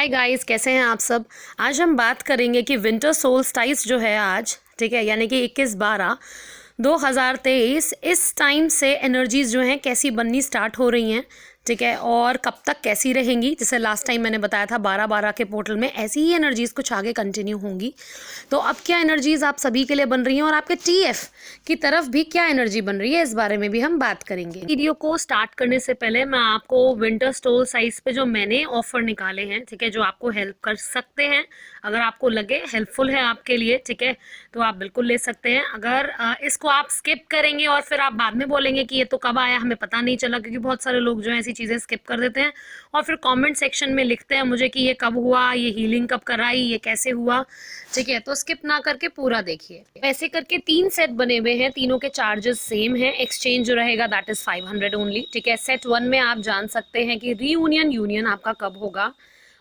Guys, कैसे हैं आप सब। आज हम बात करेंगे कि विंटर सोल्स्टाइस जो है आज, ठीक है, यानी कि 21/12/2023 इस टाइम से एनर्जीज जो हैं कैसी बननी स्टार्ट हो रही हैं, ठीक है, और कब तक कैसी रहेंगी। जैसे लास्ट टाइम मैंने बताया था 12/12 के पोर्टल में ऐसी ही एनर्जीज कुछ आगे कंटिन्यू होंगी। तो अब क्या एनर्जीज आप सभी के लिए बन रही हैं और आपके टीएफ की तरफ भी क्या एनर्जी बन रही है, इस बारे में भी हम बात करेंगे। वीडियो को स्टार्ट करने से पहले मैं आपको विंटर सोल्स्टाइस पे जो मैंने ऑफर निकाले हैं, ठीक है, जो आपको हेल्प कर सकते हैं, अगर आपको लगे हेल्पफुल है आपके लिए, ठीक है, तो आप बिल्कुल ले सकते हैं। अगर इसको आप स्किप करेंगे और फिर आप बाद में बोलेंगे कि ये तो कब आया, हमें पता नहीं चला, क्योंकि बहुत सारे लोग जो है ऐसी चीज़ें स्किप कर देते हैं और फिर कमेंट सेक्शन में लिखते हैं मुझे कि ये कब हुआ, ये हीलिंग कब कराई, ये कैसे हुआ, ठीक है। तो स्किप ना करके पूरा देखिए। ऐसे करके 3 सेट बने हुए हैं, तीनों के चार्जेस सेम है। एक्सचेंज जो रहेगा दैट इज 500 ओनली, ठीक है। सेट 1 में आप जान सकते हैं कि यूनियन आपका कब होगा,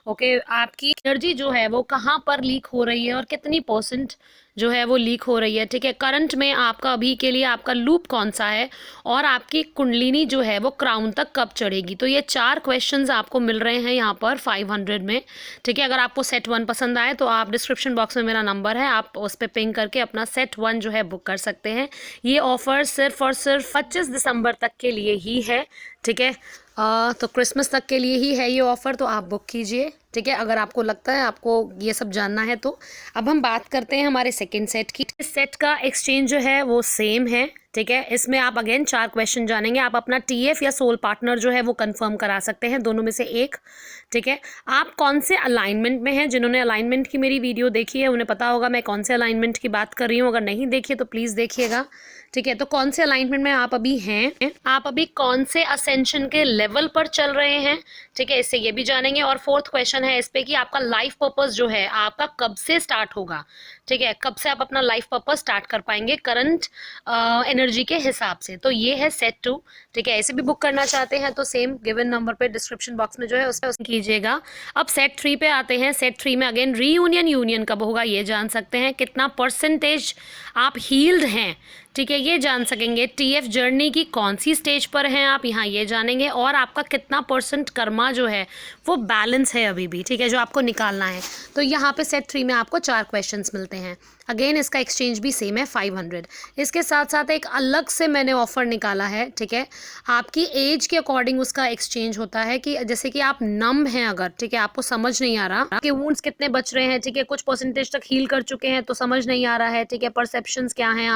ओके, आपकी एनर्जी जो है वो कहाँ पर लीक हो रही है और कितनी % जो है वो लीक हो रही है, ठीक है। करंट में आपका अभी के लिए आपका लूप कौन सा है और आपकी कुंडलिनी जो है वो क्राउन तक कब चढ़ेगी। तो ये 4 क्वेश्चंस आपको मिल रहे हैं यहाँ पर 500 में, ठीक है। अगर आपको सेट 1 पसंद आए तो आप डिस्क्रिप्शन बॉक्स में मेरा नंबर है, आप उस पर पिंग करके अपना सेट 1 जो है बुक कर सकते हैं। ये ऑफर सिर्फ और सिर्फ 25 दिसंबर तक के लिए ही है, ठीक है। तो क्रिसमस तक के लिए ही है ये ऑफ़र, तो आप बुक कीजिए, ठीक है, अगर आपको लगता है आपको ये सब जानना है तो। अब हम बात करते हैं हमारे सेकंड सेट की। इस सेट का एक्सचेंज जो है वो सेम है, ठीक है। इसमें आप अगेन 4 क्वेश्चन जानेंगे। आप अपना टीएफ या सोल पार्टनर जो है वो कंफर्म करा सकते हैं, दोनों में से एक, ठीक है। आप कौन से अलाइनमेंट में हैं, जिन्होंने अलाइनमेंट की मेरी वीडियो देखी है उन्हें पता होगा मैं कौन से अलाइनमेंट की बात कर रही हूँ। अगर नहीं देखिए तो प्लीज़ देखिएगा, ठीक है। तो कौन से अलाइनमेंट में आप अभी हैं, आप अभी कौन से असेंशन के लेवल पर चल रहे हैं, ठीक है, इससे ये भी जानेंगे। और 4th क्वेश्चन है इस पे कि आपका लाइफ पर्पस जो है आपका कब से स्टार्ट होगा, ठीक है, कब से आप अपना लाइफ पर्पस स्टार्ट कर पाएंगे करंट एनर्जी के हिसाब से। तो ये है सेट 2, ठीक है। ऐसे भी बुक करना चाहते हैं तो सेम गिवन नंबर पे डिस्क्रिप्शन बॉक्स में जो है उस पर कीजिएगा। अब सेट 3 पे आते हैं। सेट 3 में अगेन यूनियन कब होगा ये जान सकते हैं, कितना % आप हील्ड हैं, ठीक है, ये जान सकेंगे। टीएफ जर्नी की कौन सी स्टेज पर हैं आप, यहाँ ये जानेंगे। और आपका कितना % कर्मा जो है वो बैलेंस है अभी भी, ठीक है, जो आपको निकालना है। तो यहाँ पे सेट 3 में आपको 4 क्वेश्चंस मिलते हैं। अगेन इसका एक्सचेंज भी सेम है 500। इसके साथ साथ एक अलग से मैंने ऑफर निकाला है, ठीक है, आपकी एज के अकॉर्डिंग उसका एक्सचेंज होता है। कि जैसे कि आप नम हैं अगर, ठीक है, आपको समझ नहीं आ रहा आपके वुंड्स कितने बच रहे हैं, ठीक है, कुछ % तक हील कर चुके हैं तो समझ नहीं आ रहा है, ठीक है, परसेप्शंस क्या हैं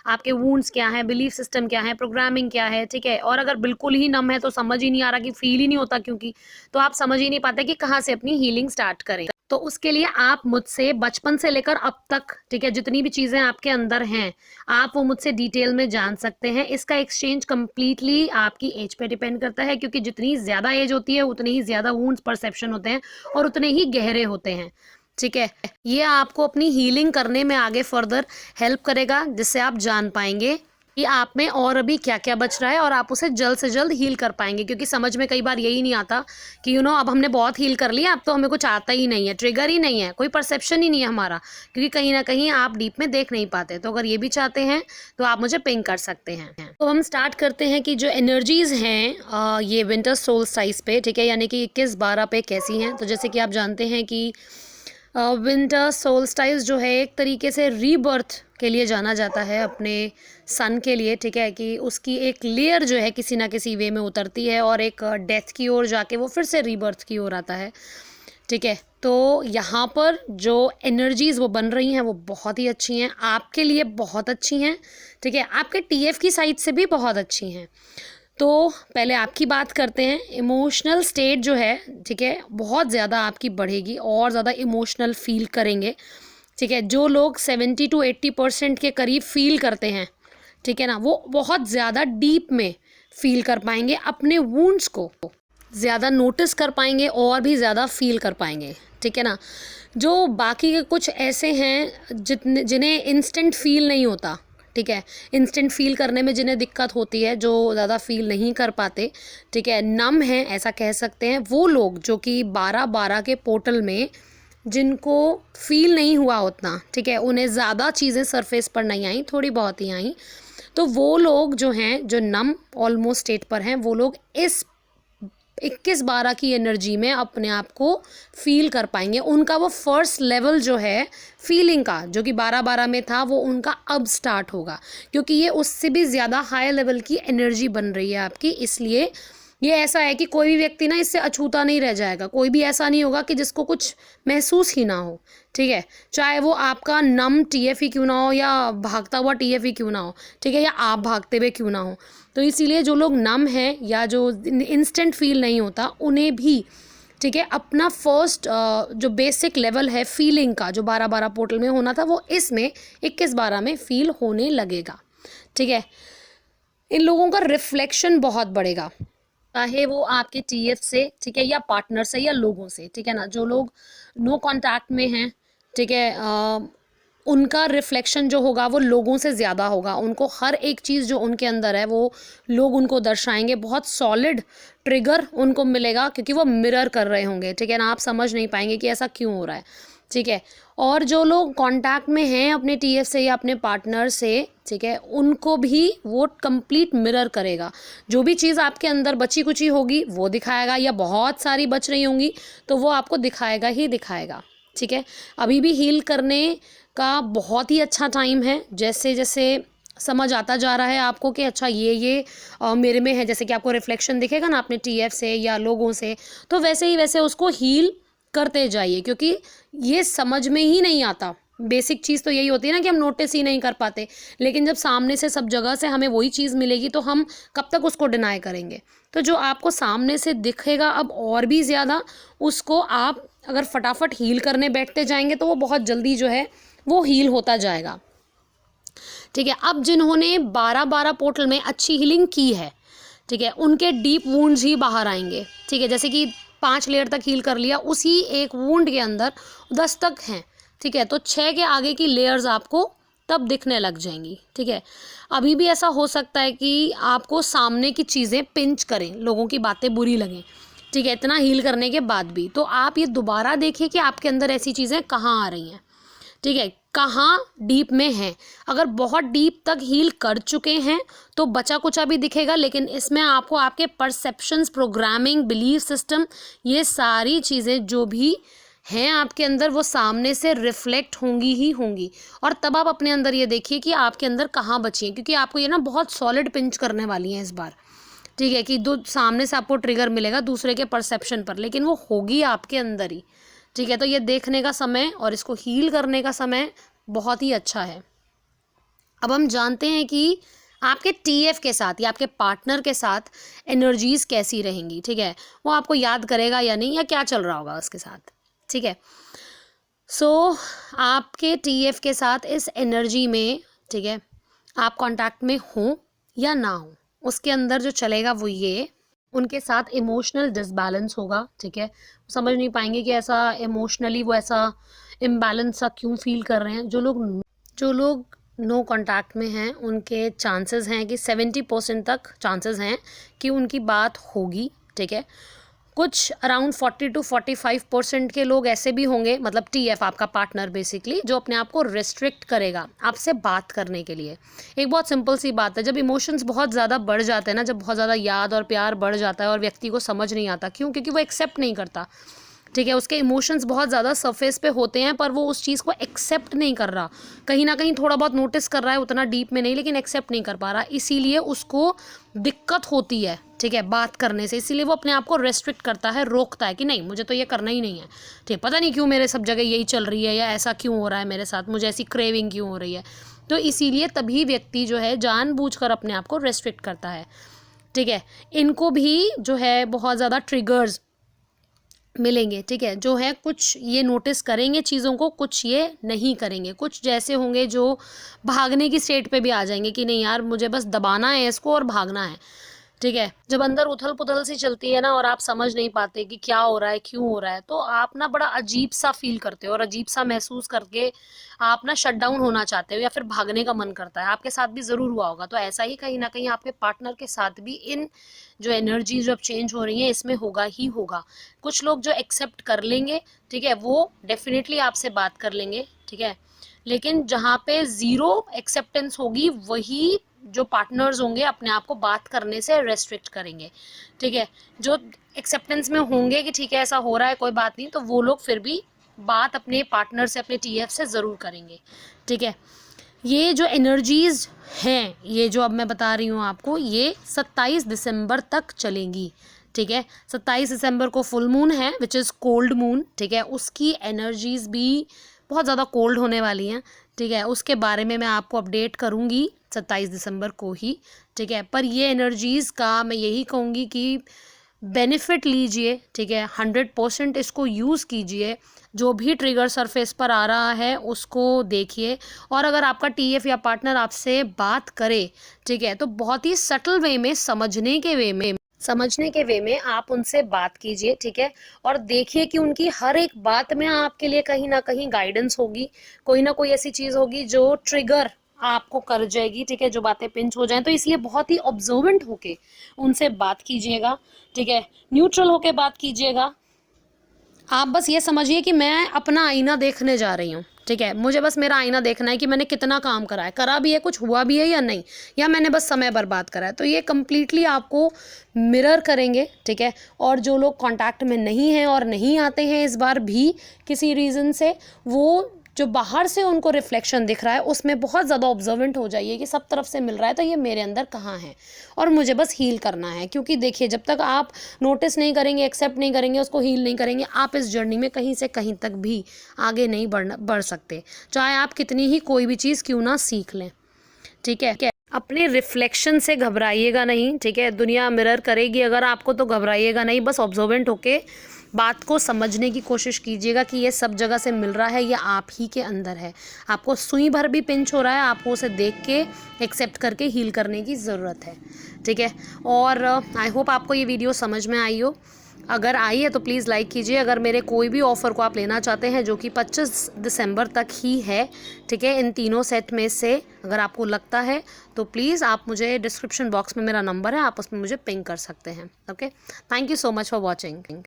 आपके वुंड्स क्या है, बिलीफ सिस्टम क्या है, प्रोग्रामिंग क्या है, ठीक है। और अगर बिल्कुल ही नम है तो समझ ही नहीं आ रहा, कि फील ही नहीं होता, क्योंकि तो आप समझ ही नहीं पाते कि कहाँ से अपनी हीलिंग स्टार्ट करें। तो उसके लिए आप मुझसे बचपन से लेकर अब तक, ठीक है, जितनी भी चीज़ें आपके अंदर हैं आप वो मुझसे डिटेल में जान सकते हैं। इसका एक्सचेंज कम्प्लीटली आपकी एज पे डिपेंड करता है, क्योंकि जितनी ज़्यादा एज होती है उतनी ही ज़्यादा वुंड्स परसेप्शन होते हैं और उतने ही गहरे होते हैं, ठीक है। ये आपको अपनी हीलिंग करने में आगे फर्दर हेल्प करेगा, जिससे आप जान पाएंगे कि आप में और अभी क्या क्या बच रहा है और आप उसे जल्द से जल्द हील कर पाएंगे। क्योंकि समझ में कई बार यही नहीं आता कि अब हमने बहुत हील कर लिया, अब तो हमें कुछ आता ही नहीं है, ट्रिगर ही नहीं है, कोई परसेप्शन ही नहीं है हमारा, क्योंकि कहीं ना कहीं आप डीप में देख नहीं पाते। तो अगर ये भी चाहते हैं तो आप मुझे पिंग कर सकते हैं। तो हम स्टार्ट करते हैं कि जो एनर्जीज हैं ये विंटर सोल्स्टाइस पे, ठीक है, यानी कि 21/12 पे कैसी हैं। तो जैसे कि आप जानते हैं कि विंटर सोल्स्टाइस जो है एक तरीके से रीबर्थ के लिए जाना जाता है अपने सन के लिए, ठीक है, कि उसकी एक लेयर जो है किसी ना किसी वे में उतरती है और एक डेथ की ओर जाके वो फिर से रीबर्थ की ओर आता है, ठीक है। तो यहाँ पर जो एनर्जीज़ वो बन रही हैं वो बहुत ही अच्छी हैं, आपके लिए बहुत अच्छी हैं, ठीक है, आपके टीएफ की साइड से भी बहुत अच्छी हैं। तो पहले आपकी बात करते हैं। इमोशनल स्टेट जो है, ठीक है, बहुत ज़्यादा आपकी बढ़ेगी और ज़्यादा इमोशनल फील करेंगे, ठीक है। जो लोग 70 to 80% के करीब फील करते हैं, ठीक है ना, वो बहुत ज़्यादा डीप में फील कर पाएंगे, अपने वुंड्स को ज़्यादा नोटिस कर पाएंगे और भी ज़्यादा फील कर पाएंगे, ठीक है ना। जो बाकी के कुछ ऐसे हैं जिन्हें इंस्टेंट फील नहीं होता, ठीक है, इंस्टेंट फील करने में जिन्हें दिक्कत होती है, जो ज़्यादा फील नहीं कर पाते, ठीक है, नम है ऐसा कह सकते हैं, वो लोग जो कि 12/12 के पोर्टल में जिनको फील नहीं हुआ उतना, ठीक है, उन्हें ज़्यादा चीज़ें सरफेस पर नहीं आई, थोड़ी बहुत ही आई, तो वो लोग जो हैं जो नम ऑलमोस्ट स्टेट पर हैं वो लोग इस 21-12 की एनर्जी में अपने आप को फील कर पाएंगे। उनका वो फर्स्ट लेवल जो है फीलिंग का, जो कि 12-12 में था, वो उनका अब स्टार्ट होगा, क्योंकि ये उससे भी ज़्यादा हाई लेवल की एनर्जी बन रही है आपकी। इसलिए ये ऐसा है कि कोई भी व्यक्ति ना इससे अछूता नहीं रह जाएगा। कोई भी ऐसा नहीं होगा कि जिसको कुछ महसूस ही ना हो, ठीक है, चाहे वो आपका नम टीएफ ही क्यों ना हो या भागता हुआ टीएफ ही क्यों ना हो, ठीक है, या आप भागते हुए क्यों ना हो। तो इसीलिए जो लोग नम हैं या जो इंस्टेंट फील नहीं होता, उन्हें भी, ठीक है, अपना फर्स्ट जो बेसिक लेवल है फीलिंग का, जो 12-12 पोर्टल में होना था, वो इसमें 21-12 में फील होने लगेगा, ठीक है। इन लोगों का रिफ्लेक्शन बहुत बढ़ेगा, चाहे वो आपके टीएफ से, ठीक है, या पार्टनर से या लोगों से, ठीक है ना। जो लोग नो कांटेक्ट में हैं, ठीक है, उनका रिफ्लेक्शन जो होगा वो लोगों से ज़्यादा होगा। उनको हर एक चीज़ जो उनके अंदर है वो लोग उनको दर्शाएंगे। बहुत सॉलिड ट्रिगर उनको मिलेगा, क्योंकि वो मिरर कर रहे होंगे, ठीक है ना। आप समझ नहीं पाएंगे कि ऐसा क्यों हो रहा है, ठीक है। और जो लोग कांटेक्ट में हैं अपने टीएफ से या अपने पार्टनर से, ठीक है, उनको भी वो कंप्लीट मिरर करेगा। जो भी चीज़ आपके अंदर बची कुची होगी वो दिखाएगा, या बहुत सारी बच रही होंगी तो वो आपको दिखाएगा ही दिखाएगा, ठीक है। अभी भी हील करने का बहुत ही अच्छा टाइम है। जैसे जैसे समझ आता जा रहा है आपको कि अच्छा ये मेरे में है, जैसे कि आपको रिफ्लेक्शन दिखेगा ना अपने टीएफ से या लोगों से, तो वैसे ही वैसे उसको हील करते जाइए, क्योंकि ये समझ में ही नहीं आता। बेसिक चीज़ तो यही होती है ना कि हम नोटिस ही नहीं कर पाते, लेकिन जब सामने से सब जगह से हमें वही चीज़ मिलेगी तो हम कब तक उसको डिनाई करेंगे। तो जो आपको सामने से दिखेगा अब और भी ज़्यादा, उसको आप अगर फटाफट हील करने बैठते जाएंगे तो वो बहुत जल्दी जो है वो हील होता जाएगा, ठीक है। अब जिन्होंने 12-12 पोर्टल में अच्छी हीलिंग की है, ठीक है, उनके डीप वुंड्स ही बाहर आएंगे, ठीक है। जैसे कि 5 लेयर तक हील कर लिया, उसी एक वुंड के अंदर 10 तक हैं, ठीक है, तो 6 के आगे की लेयर्स आपको तब दिखने लग जाएंगी, ठीक है। अभी भी ऐसा हो सकता है कि आपको सामने की चीज़ें पिंच करें, लोगों की बातें बुरी लगें, ठीक है, इतना हील करने के बाद भी। तो आप ये दोबारा देखिए कि आपके अंदर ऐसी चीज़ें कहाँ आ रही हैं, ठीक है, कहाँ डीप में है। अगर बहुत डीप तक हील कर चुके हैं तो बचा कुचा भी दिखेगा, लेकिन इसमें आपको आपके परसेप्शंस, प्रोग्रामिंग, बिलीफ सिस्टम, ये सारी चीज़ें जो भी हैं आपके अंदर वो सामने से रिफ्लेक्ट होंगी ही होंगी। और तब आप अपने अंदर ये देखिए कि आपके अंदर कहाँ बची हैं, क्योंकि आपको ये ना बहुत सॉलिड पिंच करने वाली हैं इस बार, ठीक है, कि दो सामने से आपको ट्रिगर मिलेगा दूसरे के परसेप्शन पर, लेकिन वो होगी आपके अंदर ही, ठीक है। तो ये देखने का समय और इसको हील करने का समय बहुत ही अच्छा है। अब हम जानते हैं कि आपके टीएफ के साथ या आपके पार्टनर के साथ एनर्जीज कैसी रहेंगी, ठीक है, वो आपको याद करेगा या नहीं, या क्या चल रहा होगा उसके साथ, ठीक है। सो आपके टीएफ के साथ इस एनर्जी में, ठीक है, आप कांटेक्ट में हो या ना हो, उसके अंदर जो चलेगा वो ये, उनके साथ इमोशनल डिसबैलेंस होगा, ठीक है। समझ नहीं पाएंगे कि ऐसा इमोशनली वो ऐसा इम्बैलेंस सा क्यों फील कर रहे हैं। जो लोग नो कांटेक्ट में हैं उनके चांसेस हैं कि 70% तक चांसेस हैं कि उनकी बात होगी, ठीक है। कुछ अराउंड 40 to 45% के लोग ऐसे भी होंगे, मतलब टीएफ आपका पार्टनर बेसिकली, जो अपने आप को रिस्ट्रिक्ट करेगा आपसे बात करने के लिए। एक बहुत सिंपल सी बात है, जब इमोशंस बहुत ज़्यादा बढ़ जाते हैं ना, जब बहुत ज़्यादा याद और प्यार बढ़ जाता है और व्यक्ति को समझ नहीं आता क्यों, क्योंकि वो एक्सेप्ट नहीं करता, ठीक है। उसके इमोशंस बहुत ज़्यादा सरफेस पे होते हैं पर वो उस चीज़ को एक्सेप्ट नहीं कर रहा, कहीं ना कहीं थोड़ा बहुत नोटिस कर रहा है, उतना डीप में नहीं, लेकिन एक्सेप्ट नहीं कर पा रहा, इसीलिए उसको दिक्कत होती है, ठीक है, बात करने से। इसीलिए वो अपने आप को रेस्ट्रिक्ट करता है, रोकता है कि नहीं मुझे तो ये करना ही नहीं है, ठीक, पता नहीं क्यों मेरे सब जगह यही चल रही है, या ऐसा क्यों हो रहा है मेरे साथ, मुझे ऐसी क्रेविंग क्यों हो रही है। तो इसीलिए तभी व्यक्ति जो है जानबूझकर अपने आप को रेस्ट्रिक्ट करता है, ठीक है। इनको भी जो है बहुत ज़्यादा ट्रिगर्स मिलेंगे, ठीक है, जो है कुछ ये नोटिस करेंगे चीज़ों को, कुछ ये नहीं करेंगे। कुछ जैसे होंगे जो भागने की स्टेट पे भी आ जाएंगे कि नहीं यार मुझे बस दबाना है इसको और भागना है, ठीक है। जब अंदर उथल पुथल सी चलती है ना और आप समझ नहीं पाते कि क्या हो रहा है, क्यों हो रहा है, तो आप ना बड़ा अजीब सा फील करते हो और अजीब सा महसूस करके आप ना शट डाउन होना चाहते हो या फिर भागने का मन करता है। आपके साथ भी ज़रूर हुआ होगा। तो ऐसा ही कहीं ना कहीं आपके पार्टनर के साथ भी इन जो एनर्जी जब चेंज हो रही है इसमें होगा ही होगा। कुछ लोग जो एक्सेप्ट कर लेंगे, ठीक है, वो डेफिनेटली आपसे बात कर लेंगे, ठीक है, लेकिन जहाँ पे ज़ीरो एक्सेप्टेंस होगी वही जो पार्टनर्स होंगे अपने आप को बात करने से रेस्ट्रिक्ट करेंगे, ठीक है। जो एक्सेप्टेंस में होंगे कि ठीक है ऐसा हो रहा है कोई बात नहीं, तो वो लोग फिर भी बात अपने पार्टनर से, अपने टीएफ से ज़रूर करेंगे, ठीक है। ये जो एनर्जीज़ हैं, ये जो अब मैं बता रही हूँ आपको, ये 27 दिसंबर तक चलेंगी, ठीक है। 27 दिसंबर को फुल मून है विच इज़ कोल्ड मून, ठीक है। उसकी एनर्जीज़ भी बहुत ज़्यादा कोल्ड होने वाली हैं, ठीक है। उसके बारे में मैं आपको अपडेट करूँगी 27 दिसंबर को ही, ठीक है। पर ये एनर्जीज़ का मैं यही कहूँगी कि बेनिफिट लीजिए, ठीक है। 100% इसको यूज़ कीजिए, जो भी ट्रिगर सरफेस पर आ रहा है उसको देखिए, और अगर आपका टीएफ या पार्टनर आपसे बात करे, ठीक है, तो बहुत ही सटल वे में, समझने के वे में आप उनसे बात कीजिए, ठीक है। और देखिए कि उनकी हर एक बात में आपके लिए कहीं ना कहीं गाइडेंस होगी, कोई ना कोई ऐसी चीज़ होगी जो ट्रिगर आपको कर जाएगी, ठीक है, जो बातें पिंच हो जाएं। तो इसलिए बहुत ही ऑब्जर्वेंट होके उनसे बात कीजिएगा, ठीक है। न्यूट्रल होके बात कीजिएगा। आप बस ये समझिए कि मैं अपना आईना देखने जा रही हूँ, ठीक है। मुझे बस मेरा आईना देखना है कि मैंने कितना काम करा है, करा भी है, कुछ हुआ भी है या नहीं, या मैंने बस समय बर्बाद करा है। तो ये कम्प्लीटली आपको मिरर करेंगे, ठीक है। और जो लोग कांटेक्ट में नहीं हैं और नहीं आते हैं इस बार भी किसी रीज़न से, वो जो बाहर से उनको रिफ्लेक्शन दिख रहा है उसमें बहुत ज़्यादा ऑब्जर्वेंट हो जाइए कि सब तरफ से मिल रहा है, तो ये मेरे अंदर कहाँ है और मुझे बस हील करना है। क्योंकि देखिए, जब तक आप नोटिस नहीं करेंगे, एक्सेप्ट नहीं करेंगे, उसको हील नहीं करेंगे, आप इस जर्नी में कहीं से कहीं तक भी आगे नहीं बढ़ सकते, चाहे आप कितनी ही कोई भी चीज़ क्यों ना सीख लें, ठीक है। अपने रिफ्लेक्शन से घबराइएगा नहीं, ठीक है। दुनिया मिरर करेगी अगर आपको, तो घबराइएगा नहीं, बस ऑब्जर्वेंट होके बात को समझने की कोशिश कीजिएगा कि ये सब जगह से मिल रहा है या आप ही के अंदर है। आपको सुई भर भी पिंच हो रहा है, आपको उसे देख के एक्सेप्ट करके हील करने की ज़रूरत है, ठीक है। और आई होप आपको ये वीडियो समझ में आई हो। अगर आई है तो प्लीज़ लाइक कीजिए। अगर मेरे कोई भी ऑफ़र को आप लेना चाहते हैं, जो कि 25 दिसंबर तक ही है, ठीक है, इन तीनों सेट में से अगर आपको लगता है तो प्लीज़ आप मुझे डिस्क्रिप्शन बॉक्स में मेरा नंबर है, आप उसमें मुझे पिंग कर सकते हैं, okay. Thank you so much for watching.